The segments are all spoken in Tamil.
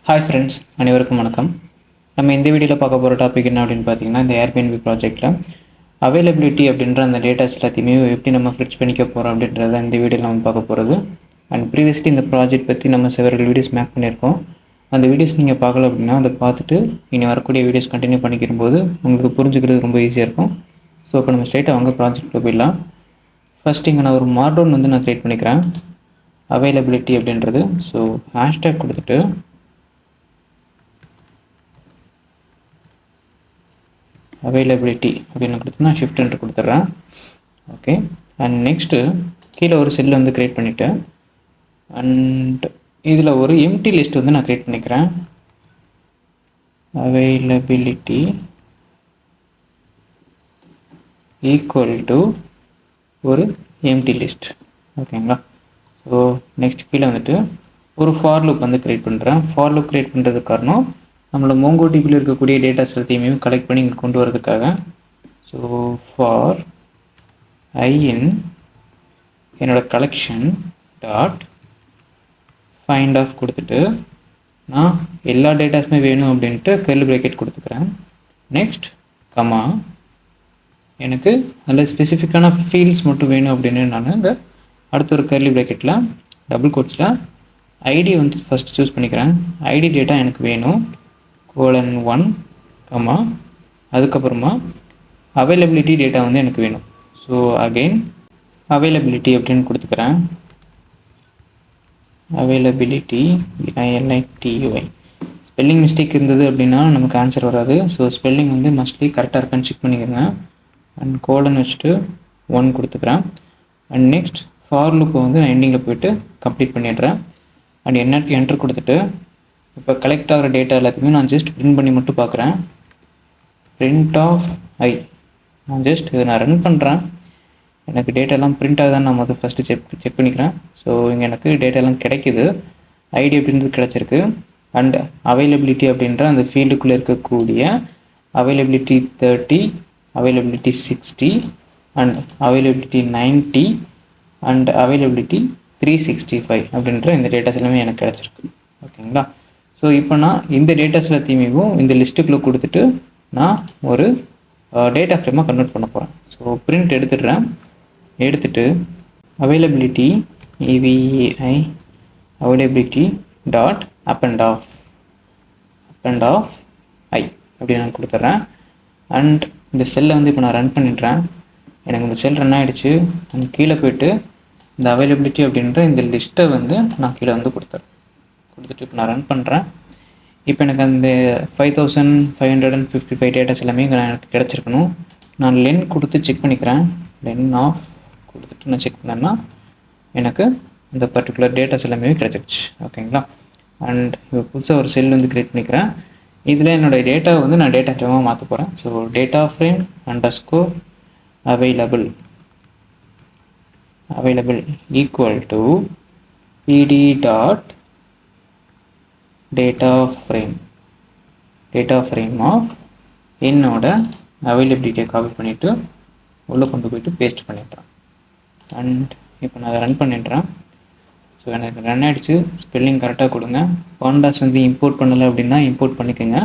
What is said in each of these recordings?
ஹாய் ஃப்ரெண்ட்ஸ், அனைவருக்கும் வணக்கம். நம்ம இந்த வீடியோவில் பார்க்க போகிற டாபிக் என்ன அப்படின்னு பார்த்தீங்கன்னா, இந்த ஏர்பிஎன்பி ப்ராஜெக்ட்டில் அவைலபிலிட்டி அப்படின்ற அந்த டேட்டாஸ் எல்லாத்தையுமே எப்படி நம்ம ஃபிட்ச் பண்ணிக்க போகிறோம் அப்படின்றத இந்த வீடியோவில் நம்ம பார்க்க போகிறது. அண்ட் ப்ரீவியஸ்லி இந்த ப்ராஜெக்ட் பற்றி நம்ம செவரல் வீடியோஸ் மேக் பண்ணியிருக்கோம். அந்த வீடியோஸ் நீங்கள் பார்க்கல அப்படின்னா அதை பார்த்துட்டு இனி வரக்கூடிய வீடியோஸ் கண்டினியூ பண்ணிக்கும்போது உங்களுக்கு புரிஞ்சுக்கிறது ரொம்ப ஈஸியாக இருக்கும். ஸோ இப்போ நம்ம ஸ்ட்ரைட்டாக அவங்க ப்ராஜெக்ட்டில் போயிடலாம். ஃபஸ்ட் இங்கே நான் ஒரு மார்டவுன் நான் க்ரியேட் பண்ணிக்கிறேன். அவைலபிலிட்டி அப்படின்றது ஸோ ஹேஷ்டேக் கொடுத்துட்டு அவைலபிலிட்டி அப்படின்னு கொடுத்தா ஷிஃப்ட் என்ட்ரு கொடுத்துட்றேன். ஓகே, அண்ட் நெக்ஸ்ட்டு கீழே ஒரு செல் க்ரியேட் பண்ணிவிட்டேன். அண்ட் இதில் ஒரு எம்டி லிஸ்ட் நான் க்ரியேட் பண்ணிக்கிறேன். அவைலபிலிட்டி ஈக்குவல் டு ஒரு எம்டி லிஸ்ட். ஓகேங்களா? ஸோ நெக்ஸ்ட் கீழே ஒரு ஃபார் லூப் க்ரியேட் பண்ணுறேன். ஃபார் லூப் க்ரியேட் பண்ணுறதுக்கு காரணம் நம்மளோட மோங்கோடிபியில் இருக்கக்கூடிய டேட்டாஸ் எல்லாத்தையுமே கலெக்ட் பண்ணி இங்கே கொண்டு வரதுக்காக. ஸோ ஃபார் ஐ என்னோட கலெக்ஷன் டாட் ஃபைண்ட் ஆஃப் கொடுத்துட்டு நான் எல்லா டேட்டாஸுமே வேணும் அப்படின்ட்டு கர்லி ப்ராக்கெட் கொடுத்துக்கிறேன். நெக்ஸ்ட் கமா எனக்கு அதில் ஸ்பெசிஃபிக்கான ஃபீல்ட்ஸ் மட்டும் வேணும் அப்படின்னு நான் இங்கே அடுத்த ஒரு கர்லி ப்ராக்கெட்டில் டபுள் கோட்ஸில் ஐடி ஃபஸ்ட்டு சூஸ் பண்ணிக்கிறேன். ஐடி டேட்டா எனக்கு வேணும் :1, கமா அதுக்கப்புறமா அவைலபிலிட்டி டேட்டா எனக்கு வேணும். ஸோ அகெயின் அவைலபிலிட்டி அப்படின்னு கொடுத்துக்கிறேன். Availability ILITY. ஸ்பெல்லிங் மிஸ்டேக் இருந்தது அப்படின்னா நமக்கு ஆன்சர் வராது. ஸோ ஸ்பெல்லிங் மஸ்ட்லி கரெக்டாக இருக்கான்னு செக் பண்ணிக்கிறேங்க. அண்ட் கோலன் வச்சுட்டு 1 கொடுத்துக்கிறேன். அண்ட் நெக்ஸ்ட் ஃபார் லூப்பை நான் எண்டிங்கில் போய்ட்டு கம்ப்ளீட் பண்ணிடுறேன். அண்ட் என்ட்ரு கொடுத்துட்டு இப்போ கலெக்ட் ஆகிற டேட்டா எல்லாத்தையுமே நான் ஜஸ்ட் பிரிண்ட் பண்ணி மட்டும் பார்க்குறேன். பிரிண்ட் ஆஃப் ஐ நான் ஜஸ்ட் இதை நான் ரன் பண்ணுறேன். எனக்கு டேட்டாலாம் பிரிண்ட் ஆகுதான்னு நான் ஃபஸ்ட்டு செக் பண்ணிக்கிறேன். ஸோ இங்கே எனக்கு டேட்டாலாம் கிடைக்கிது. ஐடி அப்படின்றது கிடச்சிருக்கு. அண்ட் அவைலபிலிட்டி அப்படின்ற அந்த ஃபீல்டுக்குள்ளே இருக்கக்கூடிய availability 30, availability 60 and availability 90 and availability 365 அப்படின்ற இந்த டேட்டாஸ் எல்லாமே எனக்கு கிடச்சிருக்கு. ஓகேங்களா? ஸோ இப்போ நான் இந்த டேட்டாஸ் எல்லாத்தையுமே இந்த லிஸ்ட்டுக்குள்ளே கொடுத்துட்டு நான் ஒரு டேட்டா ஃப்ரேமாக கன்வெர்ட் பண்ண போகிறேன். ஸோ பிரிண்ட் எடுத்துட்டு availability EVAI availability dot append of I அப்படின்னு நான் கொடுத்துட்றேன். அண்ட் இந்த செல்லை இப்போ நான் ரன் பண்ணிடுறேன். எனக்கு இந்த செல் ரன் ஆகிடுச்சு. அண்ட் கீழே போய்ட்டு இந்த அவைலபிலிட்டி அப்படின்ற இந்த லிஸ்ட்டை நான் கீழே கொடுத்துட்றேன். கொடுத்துட்டு இப்போ நான் ரன் பண்ணுறேன். இப்போ எனக்கு அந்த 5555 டேட்டாஸ் எல்லாமே எனக்கு கிடச்சிருக்கணும். நான் லென் கொடுத்து செக் பண்ணிக்கிறேன். லென் ஆஃப் கொடுத்துட்டு நான் செக் பண்ணேன்னா எனக்கு இந்த பர்டிகுலர் டேட்டாஸ் எல்லாமே கிடச்சிருச்சு. ஓகேங்களா? அண்ட் இப்போ புதுசாக ஒரு செல் க்ரியேட் பண்ணிக்கிறேன். இதில் என்னோடய டேட்டாவை நான் டேட்டா ஃப்ரேமாக மாற்ற போகிறேன். So data frame underscore available equal to PD dot data frame of என்னோட அவைலபிலிட்டியை காப்பி பண்ணிவிட்டு உள்ளே கொண்டு போய்ட்டு பேஸ்ட் பண்ணிடுறேன். அண்ட் இப்போ நான் அதை ரன் பண்ணிடுறேன். ஸோ எனக்கு ரன் ஆகிடுச்சு. ஸ்பெல்லிங் கரெக்டாக கொடுங்க. பாண்டாஸ் இம்போர்ட் பண்ணலை அப்படின்னா இம்போர்ட் பண்ணிக்கோங்க.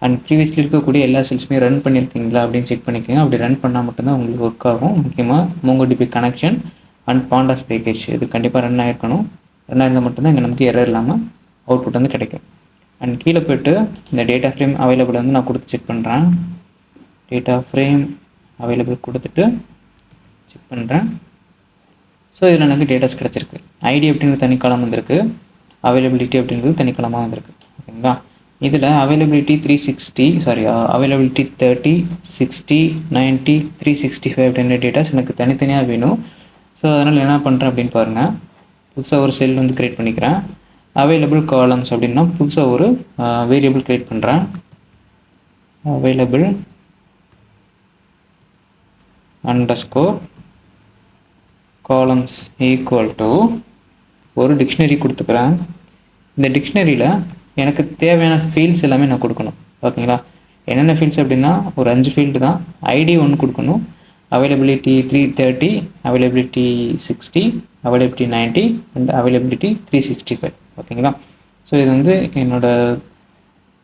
அண்ட் ப்ரீவியஸ்லி இருக்கக்கூடிய எல்லா செல்ஸுமே ரன் பண்ணியிருக்கீங்களா அப்படின்னு செக் பண்ணிக்கோங்க. அப்படி ரன் பண்ணால் மட்டும்தான் உங்களுக்கு ஒர்க் ஆகும். முக்கியமாக மோங்கோடிபி கனெக்ஷன் அண்ட் பாண்டாஸ் பேக்கேஜ் இது கண்டிப்பாக ரன் ஆகிருக்கணும். ரன் ஆயிருந்தால் மட்டும்தான் இங்கே நமக்கு எரர் இல்லாமல் அவுட்புட் கிடைக்கும். அண்ட் கீழே போய்ட்டு இந்த டேட்டா ஃப்ரேம் அவைலபிள் நான் கொடுத்து செக் பண்ணுறேன். டேட்டா ஃப்ரேம் அவைலபிள் கொடுத்துட்டு செக் பண்ணுறேன். ஸோ இதில் எனக்கு டேட்டாஸ் கிடச்சிருக்கு. ஐடி அப்படிங்கிறது தனி காலம் வந்திருக்கு. அவைலபிலிட்டி அப்படிங்கிறது தனி காலமாக வந்திருக்கு. ஓகேங்களா? இதில் அவைலபிலிட்டி 30, 60, 90, 365 அப்படின்ற டேட்டாஸ் எனக்கு தனித்தனியாக வேணும். ஸோ அதனால் என்ன பண்ணுறேன் அப்படின்னு பாருங்கள். புதுசாக ஒரு செல் க்ரியேட் பண்ணிக்கிறேன். அவைலபிள் காலம்ஸ் அப்படின்னா புதுசாக ஒரு வேரியபிள் க்ரியேட் பண்ணுறேன். Available underscore columns equal to ஒரு டிக்ஷனரி கொடுத்துக்கிறேன். இந்த டிக்ஷனரியில் எனக்கு தேவையான ஃபீல்ட்ஸ் எல்லாமே நான் கொடுக்கணும். ஓகேங்களா? என்னென்ன ஃபீல்ட்ஸ் அப்படின்னா ஒரு 5 ஃபீல்டு தான். ஐடி 1 கொடுக்கணும். availability 330, availability 60, availability 90 and availability 365. ஓகேங்களா? ஸோ இது என்னோட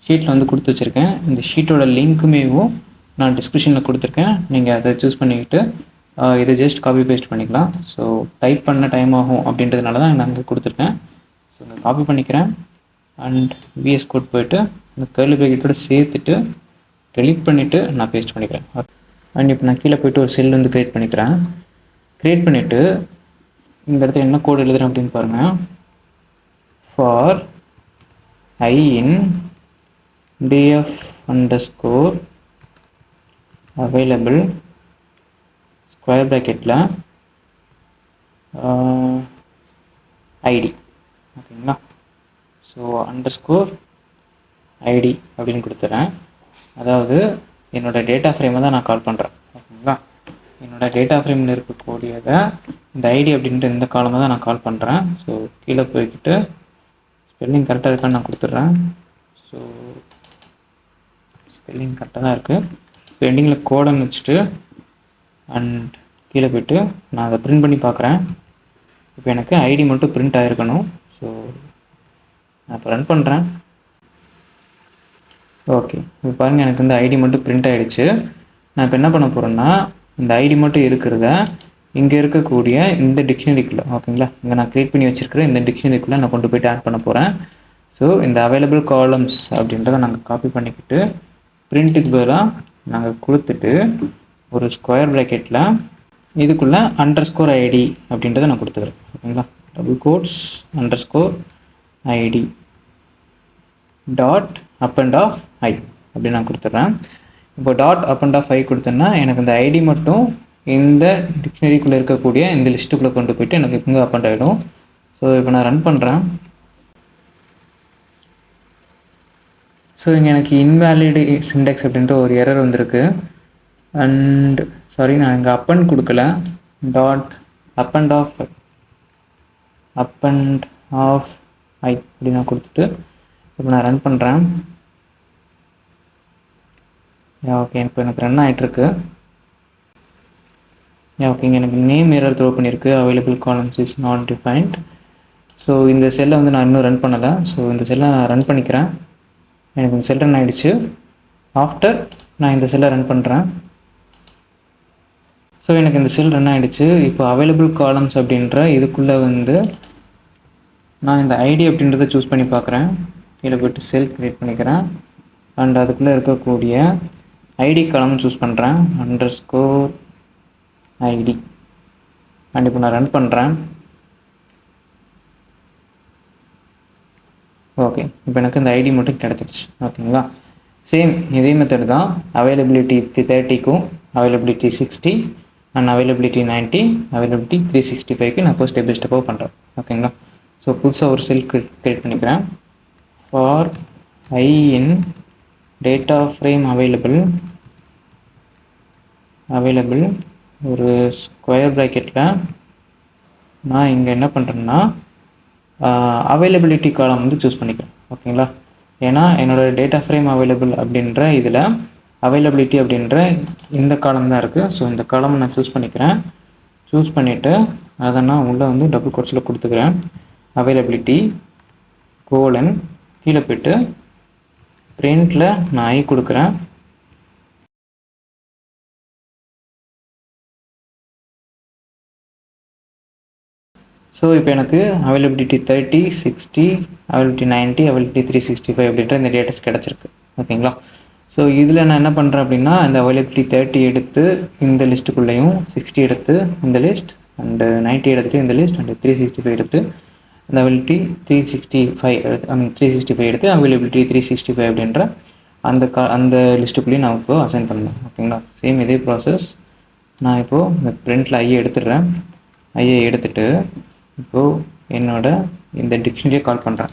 ஷீட்டில் வந்து கொடுத்து வச்சுருக்கேன். இந்த ஷீட்டோட லிங்க்குமேவும் நான் டிஸ்கிரிப்ஷனில் கொடுத்துருக்கேன். நீங்கள் அதை சூஸ் பண்ணிக்கிட்டு இதை ஜஸ்ட் காப்பி பேஸ்ட் பண்ணிக்கலாம். ஸோ டைப் பண்ண டைம் ஆகும் அப்படின்றதுனால தான் நான் இங்கே கொடுத்துருக்கேன். ஸோ நான் காப்பி பண்ணிக்கிறேன் அண்ட் விஎஸ் கோட் போய்ட்டு இந்த கர்லி ப்ராக்கெட்டோட சேர்த்துட்டு டெலிட் பண்ணிவிட்டு நான் பேஸ்ட் பண்ணிக்கிறேன். அண்ட் இப்போ நான் கீழே போய்ட்டு ஒரு செல் வந்து க்ரியேட் பண்ணிக்கிறேன். க்ரியேட் பண்ணிவிட்டு இந்த இடத்துல என்ன கோட் எழுதுகிறேன் அப்படின்னு பாருங்கள். For I in df underscore available square ப்ராக்கெட்டில் ஐடி, ஓகேங்களா. ஸோ அண்டர்ஸ்கோர் ஐடி அப்படின்னு கொடுத்துட்றேன். அதாவது என்னோடய டேட்டா ஃப்ரேமை தான் நான் கால் பண்ணுறேன், ஓகேங்களா. என்னோடய டேட்டா ஃப்ரேமில் இருக்கக்கூடியதை இந்த ஐடி அப்படின்ட்டு இந்த காலமாக தான் நான் கால் பண்ணுறேன். ஸோ கீழே போய்கிட்டு ஸ்பெல்லிங் கரெக்டாக இருக்கான்னு நான் கொடுத்துட்றேன். ஸோ ஸ்பெல்லிங் கரெக்டாக தான் இருக்குது. இப்போ எண்டிங்கில் கோடன்னு வச்சுட்டு அண்ட் கீழே போய்ட்டு நான் அதை பிரிண்ட் பண்ணி பார்க்குறேன். இப்போ எனக்கு ஐடி மட்டும் பிரிண்ட் ஆகிருக்கணும். ஸோ நான் இப்போ ரன் பண்ணுறேன். ஓகே, இப்போ பாருங்கள் எனக்கு இந்த ஐடி மட்டும் பிரிண்ட் ஆகிடுச்சு. நான் இப்போ என்ன பண்ண போகிறேன்னா இந்த ஐடி மட்டும் இருக்கிறத இங்கே இருக்கக்கூடிய இந்த டிக்ஷனரிக்குள்ளே, ஓகேங்களா, இங்கே நான் க்ரியேட் பண்ணி வச்சுருக்கிற இந்த டிக்ஷனரிக்குள்ளே நான் கொண்டு போய்ட்டு ஆட் பண்ண போகிறேன். ஸோ இந்த அவைலபிள் காலம்ஸ் அப்படின்றத நாங்கள் காப்பி பண்ணிக்கிட்டு பிரிண்ட்டுக்கு பதிலாக நாங்கள் கொடுத்துட்டு ஒரு ஸ்கொயர் ப்ராக்கெட்டில் இதுக்குள்ளே அண்டர்ஸ்கோர் ஐடி அப்படின்றத நான் கொடுத்துக்கிறேன், ஓகேங்களா. Double quotes underscore ID dot append of I அப்படின்னு நான் கொடுத்துட்றேன். இப்போ dot append of I கொடுத்தேன்னா எனக்கு இந்த ஐடி மட்டும் இந்த டிக்ஷனரிக்குள்ளே இருக்கக்கூடிய இந்த லிஸ்ட்டுக்குள்ளே கொண்டு போய்ட்டு எனக்கு இங்கே அப் அண்ட் ஆகிடும். ஸோ இப்போ நான் ரன் பண்ணுறேன். ஸோ இங்கே எனக்கு இன்வேலிட் சிண்டெக்ஸ் அப்படின்ற ஒரு எரர் வந்திருக்கு. அண்ட் சாரி, நான் இங்கே அப் அண்ட் கொடுக்கல, டாட் அப் அண்ட் ஆஃப் ஐ அப்படி நான் கொடுத்துட்டு இப்போ நான் ரன் பண்ணுறேன். ஓகே, இப்போ எனக்கு ரன் ஆகிட்டுருக்கு. ஓகேங்க, எனக்கு நேம் எரர் த்ரோ பண்ணியிருக்கு, available columns is not defined. So இந்த செல்லை வந்து நான் இன்னும் ரன் பண்ணலை. ஸோ இந்த செல்லை நான் ரன் பண்ணிக்கிறேன். எனக்கு இந்த செல் ரன் ஆகிடுச்சு. ஆஃப்டர் நான் இந்த செல்லை ரன் பண்ணுறேன். ஸோ எனக்கு இந்த செல் ரன் ஆகிடுச்சு. இப்போ அவைலபிள் காலம்ஸ் அப்படின்ற இதுக்குள்ளே வந்து நான் இந்த ஐடி அப்படின்றத சூஸ் பண்ணி பார்க்குறேன். கீழே போய்ட்டு செல் க்ரியேட் பண்ணிக்கிறேன் அண்ட் அதுக்குள்ளே இருக்கக்கூடிய ஐடி காலம் சூஸ் பண்ணுறேன், அண்டர்ஸ்கோர் ஐடி. அண்ட் இப்போ நான் ரன் பண்ணுறேன். ஓகே, இப்போ எனக்கு இந்த ஐடி மட்டும் கிடச்சிடுச்சு, ஓகேங்களா. சேம் இதே மெத்தட் தான் அவைலபிலிட்டி 30க்கும் அவைலபிலிட்டி 60 அண்ட் அவைலபிலிட்டி 90 அவைலபிலிட்டி 365க்கு நான் இப்போ ஸ்டெப் பை ஸ்டெப்பாக பண்ணுறேன், ஓகேங்களா. ஸோ புதுசாக ஒரு செல் க்ரியேட் பண்ணிக்கிறேன். For I in data frame available ஒரு ஸ்கொயர் ப்ராக்கெட்டில் நான் இங்கே என்ன பண்ணுறேன்னா அவைலபிலிட்டி காலம் வந்து சூஸ் பண்ணிக்கிறேன், ஓகேங்களா. ஏன்னா என்னோடய டேட்டா ஃப்ரேம் அவைலபிள் அப்படின்ற இதில் அவைலபிலிட்டி அப்படின்ற இந்த காலம் தான் இருக்குது. ஸோ இந்த காலம் நான் சூஸ் பண்ணிக்கிறேன். சூஸ் பண்ணிவிட்டு அதை நான் உள்ளே வந்து டபுள் கோட்ஸில் கொடுத்துக்கிறேன். அவைலபிலிட்டி கோலன் கீழே போய்ட்டு பிரிண்டில் நான் ஐ கொடுக்குறேன். ஸோ இப்போ எனக்கு அவைலபிலிட்டி 30, 60, அவைலபிலிட்டி 90, அவைலபிலிட்டி 365 அப்படின்ற இந்த டேட்டாஸ் கிடச்சிருக்கு, ஓகேங்களா. ஸோ இதில் நான் என்ன பண்ணுறேன் அப்படின்னா இந்த அவைலபிலிட்டி 30 எடுத்து இந்த லிஸ்ட்டுக்குள்ளேயும் 60 எடுத்து இந்த லிஸ்ட் அண்டு 90 எடுத்துகிட்டு இந்த லிஸ்ட் அண்டு 365 எடுத்து அந்த அவைலபிலிட்டி 365 எடுத்து அவைலபிலிட்டி 365 அப்படின்ற அந்த லிஸ்ட்டுக்குள்ளேயும் நான் இப்போது அசைன் பண்ணேன், ஓகேங்களா. சேம் இதே ப்ராசஸ் நான் இப்போது இந்த பிரிண்டில் ஐயை எடுத்துடுறேன். ஐயை எடுத்துகிட்டு இப்போது என்னோட இந்த டிக்ஷனரியை கால் பண்ணுறேன்.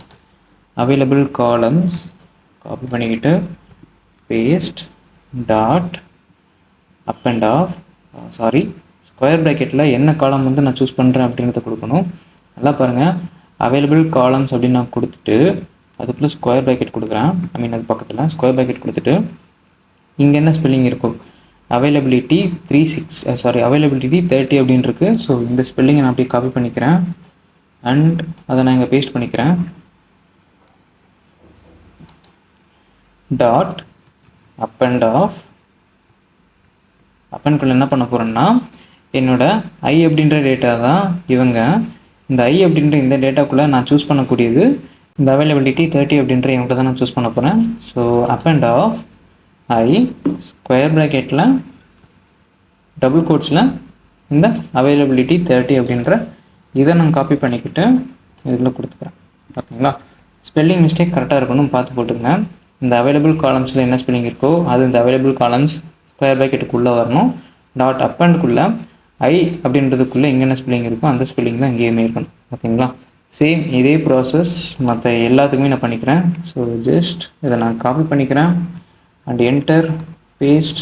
அவைலபிள் காலம்ஸ் காப்பி பண்ணிக்கிட்டு paste dot append of square ப்ராக்கெட்டில் என்ன காலம் வந்து நான் சூஸ் பண்ணுறேன் அப்படின்றத கொடுக்கணும். நல்லா பாருங்கள், அவைலபிள் காலம்ஸ் அப்படின்னு நான் கொடுத்துட்டு அதுக்குள்ளே ஸ்கொயர் ப்ராக்கெட் கொடுக்குறேன். அது பக்கத்தில் ஸ்கொயர் ப்ராக்கெட் கொடுத்துட்டு இங்கே என்ன ஸ்பெல்லிங் இருக்கும், அவைலபிலிட்டி 30 அப்படின்னு இருக்குது. ஸோ இந்த ஸ்பெல்லிங்கை நான் அப்படியே காப்பி பண்ணிக்கிறேன் அண்ட் அதை நான் இங்கே பேஸ்ட் பண்ணிக்கிறேன். டாட் அப்பண்ட் ஆஃப் அப்பண்ட்குள்ளே என்ன பண்ண போகிறோன்னா என்னோட ஐ அப்படின்ற டேட்டா தான் இவங்க. இந்த ஐ அப்படின்ற இந்த டேட்டாக்குள்ளே நான் சூஸ் பண்ணக்கூடியது இந்த அவைலபிலிட்டி 30 அப்படின்ற இவங்க தான் நான் சூஸ் பண்ண போகிறேன். So append of I square ப்ராக்கெட்டில் டபுள் கோட்ஸில் இந்த அவைலபிலிட்டி 30 அப்படின்ற இதை நான் காப்பி பண்ணிக்கிட்டு இதில் கொடுத்துக்கிறேன். ஓகேங்களா? ஸ்பெல்லிங் மிஸ்டேக் கரெக்டாக இருக்கணும் பார்த்து போட்டுருங்க. இந்த அவைலபிள் காலம்ஸில் என்ன ஸ்பெல்லிங் இருக்கோ அது இந்த அவைலபிள் காலம்ஸ் ஸ்கொயர் ப்ராக்கெட்டுக்குள்ளே வரணும். டாட் அப்பண்ட்குள்ளே ஐ அப்படின்றதுக்குள்ளே எங்கே என்ன ஸ்பெல்லிங் இருக்கோ அந்த ஸ்பெல்லிங் தான் இங்கேயுமே இருக்கணும். ஓகேங்களா? சேம் இதே ப்ராசஸ் மற்ற எல்லாத்துக்குமே நான் பண்ணிக்கிறேன். ஸோ ஜஸ்ட் இதை நான் காப்பி பண்ணிக்கிறேன் அண்ட் என்டர் பேஸ்ட்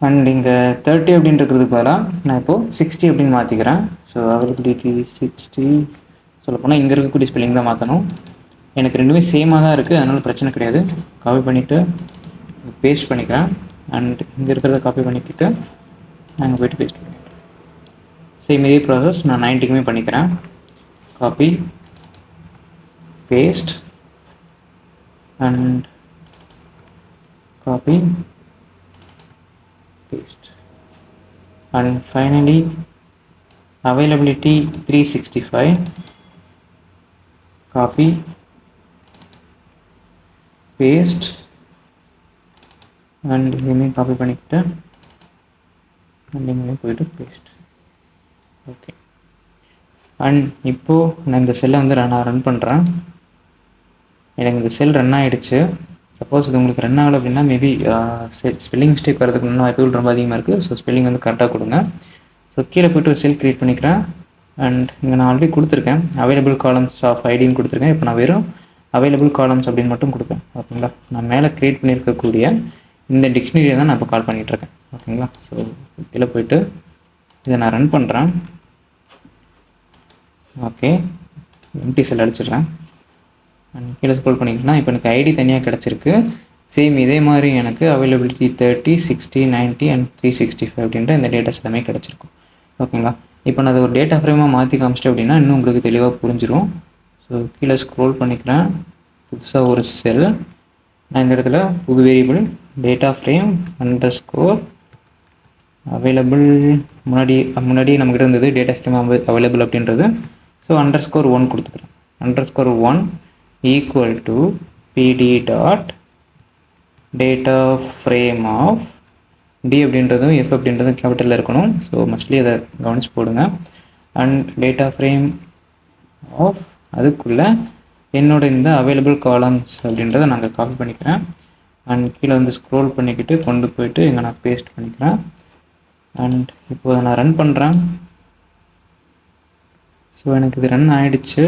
அண்ட் இங்கே 30 அப்படின்னு இருக்கிறதுக்கு பதிலாக நான் இப்போது 60 அப்படின்னு மாற்றிக்கிறேன். ஸோ அவைலபிலிட்டி 60 சொல்லப்போனால் இங்கே இருக்கக்கூடிய ஸ்பெல்லிங் தான் மாற்றணும். எனக்கு ரெண்டுமே சேமாக தான் இருக்குது, அதனால் பிரச்சனை கிடையாது. காப்பி பண்ணிவிட்டு பேஸ்ட் பண்ணிக்கிறேன் அண்ட் இங்கே இருக்கிறத காப்பி பண்ணிக்கிட்டு நாங்கள் போய்ட்டு பேஸ்ட் பண்ணிக்கிறேன். சேம் இதே ப்ராசஸ் நான் 90க்குமே பண்ணிக்கிறேன். Copy paste and copy paste and finally availability 365 copy paste and இங்கே காப்பி பண்ணிக்கிட்டு அண்ட் இங்கே போய்ட்டு பேஸ்ட். ஓகே அண்ட் இப்போது நான் இந்த செல்லை வந்து ரன் பண்ணுறேன். எனக்கு இந்த செல் ரன் ஆகிடுச்சு. சப்போஸ் இது உங்களுக்கு ரன் ஆகலை அப்படின்னா மேபி ஸ்பெல்லிங் மிஸ்டேக் வரதுக்கு இன்னும் வாய்ப்புகள் ரொம்ப அதிகமாக இருக்குது. ஸோ ஸ்பெல்லிங் வந்து கரெக்டாக கொடுங்க. ஸோ கீழே போய்ட்டு ஒரு செல் க்ரியேட் பண்ணிக்கிறேன் அண்ட் இங்கே நான் ஆல்ரெடி கொடுத்துருக்கேன் அவைலபிள் காலம்ஸ் ஆஃப் ஐடின்னு கொடுத்துருக்கேன். இப்போ நான் வெறும் அவைலபிள் காலம்ஸ் அப்படின்னு மட்டும் கொடுப்பேன். ஓகேங்களா? நான் மேலே க்ரியேட் பண்ணியிருக்கக்கூடிய இந்த டிக்ஷனரியை தான் நான் இப்போ கால் பண்ணிகிட்ருக்கேன். ஓகேங்களா? ஸோ கீழே போய்ட்டு இதை நான் ரன் பண்ணுறேன். ஓகே எம்டி செல் அடிச்சிடுறேன் அண்ட் கீழே ஸ்க்ரோல் பண்ணிங்கன்னா இப்போ எனக்கு ஐடி தனியாக கிடச்சிருக்கு. சேம் இதே மாதிரி எனக்கு அவைலபிலிட்டி 30, 60, 90 அண்ட் 365 அப்படின்ற இந்த டேட்டாஸ் எல்லாமே கிடச்சிருக்கும். ஓகேங்களா? இப்போ நான் அதை ஒரு டேட்டா ஃப்ரேமாக மாற்றி காமிச்சிட்டேன் அப்படின்னா இன்னும் உங்களுக்கு தெளிவாக புரிஞ்சிடும். ஸோ கீழே ஸ்க்ரோல் பண்ணிக்கிறேன். புதுசாக ஒரு செல் நான் இந்த இடத்துல புது வேரியபிள் டேட்டா ஃப்ரேம் _ அவைலபிள் முன்னாடி நம்மக்கிட்ட இருந்தது டேட்டா ஃப்ரேம் அவைலபிள் அப்படின்றது. ஸோ _1 கொடுத்துக்கிறேன். _1 equal to pd dot data frame of d அப்படின்றதும் f அப்படின்றதும் கேபிட்டலில் இருக்கணும். ஸோ மோஸ்ட்லி அதை கவனிச்சு போடுங்க. அண்ட் டேட்டா ஃப்ரேம் ஆஃப் அதுக்குள்ளே என்னோட இந்த அவைலபிள் காலம்ஸ் அப்படின்றத நாங்கள் காப்பி பண்ணிக்கிறேன் அண்ட் கீழே வந்து ஸ்க்ரோல் பண்ணிக்கிட்டு கொண்டு போயிட்டு இங்கே நான் பேஸ்ட் பண்ணிக்கிறேன். அண்ட் இப்போ நான் ரன் பண்ணுறேன். ஸோ எனக்கு இது ரன் ஆகிடுச்சு.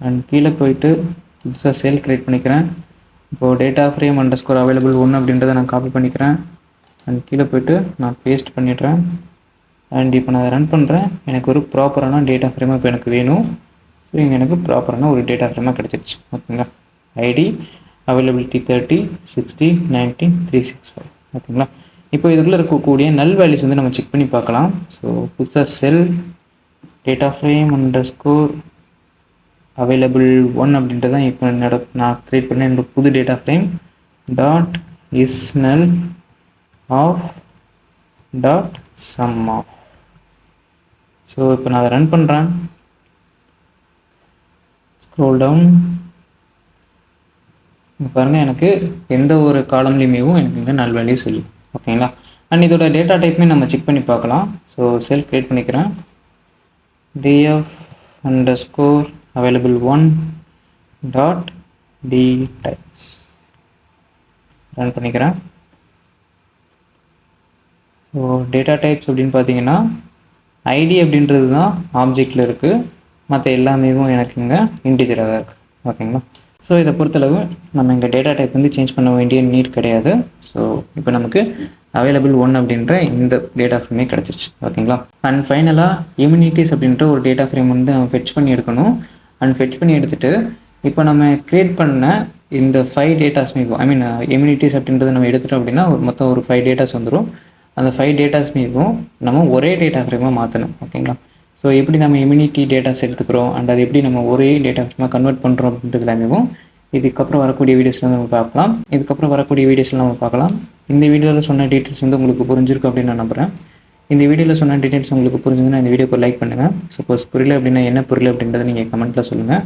அண்ட் கீழே போயிட்டு புதுசாக செல் க்ரியேட் பண்ணிக்கிறேன். இப்போது டேட்டா ஃப்ரேம் _ அவைலபிள் 1 அப்படின்றத நான் காப்பி பண்ணிக்கிறேன் அண்ட் கீழே போய்ட்டு நான் பேஸ்ட் பண்ணிடுறேன். அண்ட் இப்போ நான் ரன் பண்ணுறேன். எனக்கு ஒரு ப்ராப்பரான டேட்டா ஃப்ரேமாக இப்போ எனக்கு வேணும். ஸோ இங்கே எனக்கு ப்ராப்பரான ஒரு டேட்டா ஃப்ரேமாக கிடச்சிருச்சு. ஓகேங்களா? ID availability 30, 60, 90, 365. ஓகேங்களா? இப்போ இதுக்குள்ளே இருக்கக்கூடிய நல் வேல்யூஸ் வந்து நம்ம செக் பண்ணி பார்க்கலாம். ஸோ புதுசாக செல் டேட்டா ஃப்ரேம் _ அவைலபிள் 1 அப்படின்றது தான் இப்போ நான் க்ரியேட் பண்ண என்னோட புது data frame dot is null of dot sum of. So இப்போ நான் அதை ரன் பண்ணுறேன். ஸ்க்ரோல் டவுன் பாருங்கள், எனக்கு எந்த ஒரு காலம்லேயுமேவும் எனக்கு இங்கே நல் வேல்யூ சொல்லும். ஓகேங்களா? அண்ட் இதோட டேட்டா டைப்புமே நம்ம செக் பண்ணி பார்க்கலாம். ஸோ செல் க்ரியேட் பண்ணிக்கிறேன். df _ available 1 dot d types run பண்ணிக்கிறேன். ஸோ டேட்டா டைப்ஸ் அப்படின்னு பார்த்தீங்கன்னா ஐடி அப்படின்றது தான் ஆப்ஜெக்டில் இருக்குது. மற்ற எல்லாமே எனக்கு இங்கே இன்டிஜராக தான் இருக்குது. ஓகேங்களா? ஸோ இதை பொறுத்தளவு நம்ம இங்கே டேட்டா டைப் வந்து சேஞ்ச் பண்ண வேண்டிய நீட் கிடையாது. ஸோ இப்போ நமக்கு அவைலபிள் 1 அப்படின்ற இந்த டேட்டா ஃப்ரேமே கிடச்சிருச்சு. ஓகேங்களா? அண்ட் ஃபைனலாக இம்யூனிட்டிஸ் அப்படின்ற ஒரு டேட்டா ஃப்ரேம் வந்து நம்ம ஃபெட்ச் பண்ணி எடுக்கணும். அண்ட் ஃபெட்ச் பண்ணி எடுத்துகிட்டு இப்போ நம்ம க்ரியேட் பண்ண இந்த 5 டேட்டாஸ்மே இம்யூனிட்டிஸ் அப்படின்றத நம்ம எடுத்துட்டோம் அப்படின்னா மொத்தம் ஒரு 5 டேட்டாஸ் வந்துடும். அந்த 5 டேட்டாஸ்மேவும் நம்ம ஒரே டேட்டா ஃப்ரேமாக மாற்றணும். ஓகேங்களா? ஸோ ஸோ எப்படி நம்ம இம்யூனிட்டி டேட்டாஸ் எடுத்துக்கிறோம் அண்ட் அது எப்படி நம்ம ஒரே டேட்டா கன்வெர்ட் பண்ணுறோம் அப்படின்றது எல்லாமே இதுக்கப்புறம் வரக்கூடிய வீடியோஸில் நம்ம பார்க்கலாம். இதுக்கப்புறம் வரக்கூடிய வீடியோஸில் நம்ம பார்க்கலாம். இந்த வீடியோவில் சொன்ன டீட்டெயில்ஸ் உங்களுக்கு புரிஞ்சிருக்கும் அப்படின்னு நான் நம்புகிறேன். இந்த வீடியோவில் சொன்ன டீட்டெயில்ஸ் உங்களுக்கு புரிஞ்சுதுன்னா இந்த வீடியோக்கு லைக் பண்ணுங்கள். சப்போஸ் புரியல அப்படின்னா என்ன புரியல அப்படின்றத நீங்கள் கமெண்ட்டில் சொல்லுங்கள்.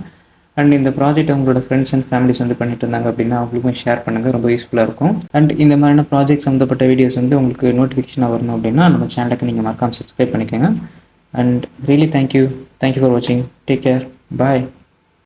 அண்ட் இந்த ப்ராஜெக்ட் உங்களோட ஃப்ரெண்ட்ஸ் அண்ட் ஃபேமிலிஸ் பண்ணிட்டு இருந்தாங்க அப்படின்னா அவங்களுக்கும் ஷேர் பண்ணுங்கள், ரொம்ப யூஸ்ஃபுல்லாக இருக்கும். அண்ட் இந்த மாதிரியான ப்ராஜெக்ட் சம்மந்தப்பட்ட வீடியோஸ் உங்களுக்கு நோட்டிஃபிகேஷனாக வரணும் அப்படின்னா நம்ம சேனலுக்கு நீங்கள் மறக்காமல் சப்ஸ்கிரைப் பண்ணிக்கோங்க. அண்ட் ரியலி தேங்க்யூ ஃபார் வாட்சிங். Take care. பாய்.